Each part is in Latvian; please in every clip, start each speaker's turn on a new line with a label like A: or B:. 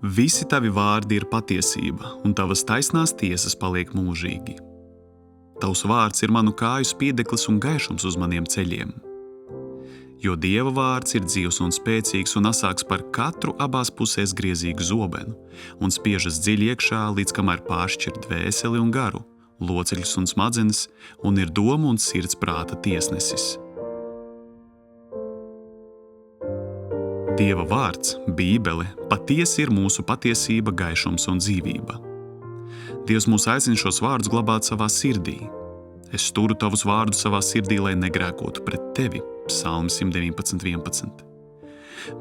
A: Visi tavi vārdi ir patiesība, un tavas taisnās tiesas paliek mūžīgi. Tavs vārds ir manu kāju spiedeklis un gaišums uz maniem ceļiem. Jo Dieva vārds ir dzīvs un spēcīgs un asāks par katru abās pusēs griezīgu zobenu, un spiežas dziļi iekšā, līdz kamēr pāršķir dvēseli un garu, locekļus un smadzenes, un ir domu un sirds prāta tiesnesis. Dieva vārds, Bībele, patiesi ir mūsu patiesība, gaišums un dzīvība. Dievs mūs aicina šos vārdus glabāt savā sirdī. Es turu tavus vārdus savā sirdī, lai negrēkotu pret tevi. Psalmi 119.11.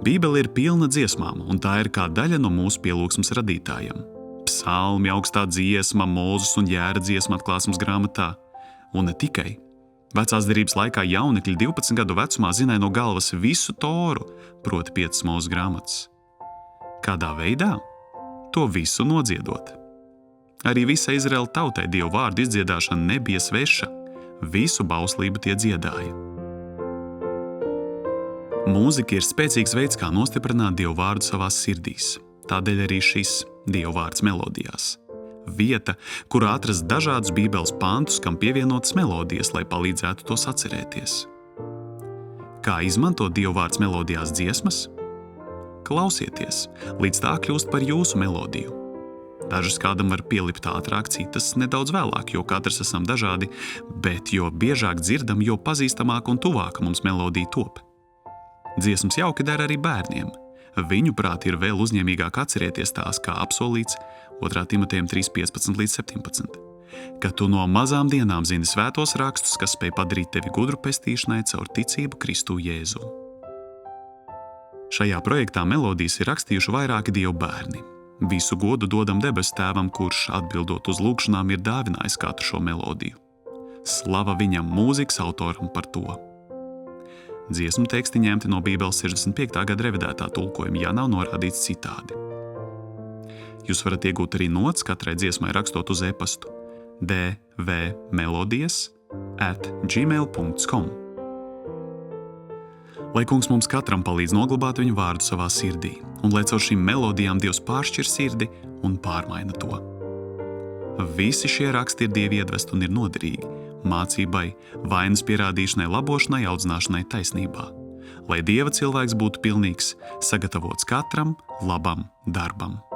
A: Bībele ir pilna dziesmām, un tā ir kā daļa no mūsu pielūgsmes radītājiem. Psalmi, augstā dziesma, Mūzes un Jēra dziesma atklāsmes grāmatā. Un ne tikai. Vecās derības laikā jaunekļi 12 gadu vecumā zināja no galvas visu Toru, proti 5 Mūzes grāmatas. Kādā veidā? To visu nodziedot. Arī visai Izraēla tautai Dievu vārdu izdziedāšana nebija sveša. Visu bauslību tie dziedāja. Mūzika ir spēcīgs veids, kā nostiprināt Dievu vārdu savās sirdīs. Tādēļ arī šis Dievu vārds melodijās. Vieta, kurā atrast dažādus Bībeles pantus, kam pievienotas melodijas, lai palīdzētu tos atcerēties. Kā izmantot Dievu vārds melodijās dziesmas? Klausieties, līdz tā kļūst par jūsu melodiju. Dažas kādam var pielipt ātrāk, citas nedaudz vēlāk, jo katrs esam dažādi, bet jo biežāk dzirdam, jo pazīstamāk un tuvāk mums melodija top. Dziesmas jauki der arī bērniem. Viņu prāti ir vēl uzņēmīgāk atcerēties tās, kā apsolīts 2. Timotejam 3.15-17. Ka tu no mazām dienām zini svētos rakstus, kas spēj padarīt tevi gudru pestīšanai caur ticību Kristu Jēzu. Šajā projektā melodijas ir rakstījuši vairāki Dievu bērni. Visu godu dodam debesu Tēvam, kurš, atbildot uz lūgšanām, ir dāvinājis katru šo melodiju. Slava viņam, mūzikas autoram, par to. Dziesmu teksti ņemti no Bībeles 65. gada revidētā tulkojuma, ja nav norādīts citādi. Jūs varat iegūt arī notes katrai dziesmai rakstot uz e-pastu dvmelodies@gmail.com. Lai Kungs mums katram palīdz noglabāt viņu vārdu savā sirdī, un lai caur šīm melodijām Dievs pāršķir sirdi un pārmaina to. Visi šie raksti ir Dieva iedvesti un ir noderīgi mācībai, vainas pierādīšanai, labošanai, audzināšanai taisnībā, lai Dieva cilvēks būtu pilnīgs, sagatavots katram labam darbam.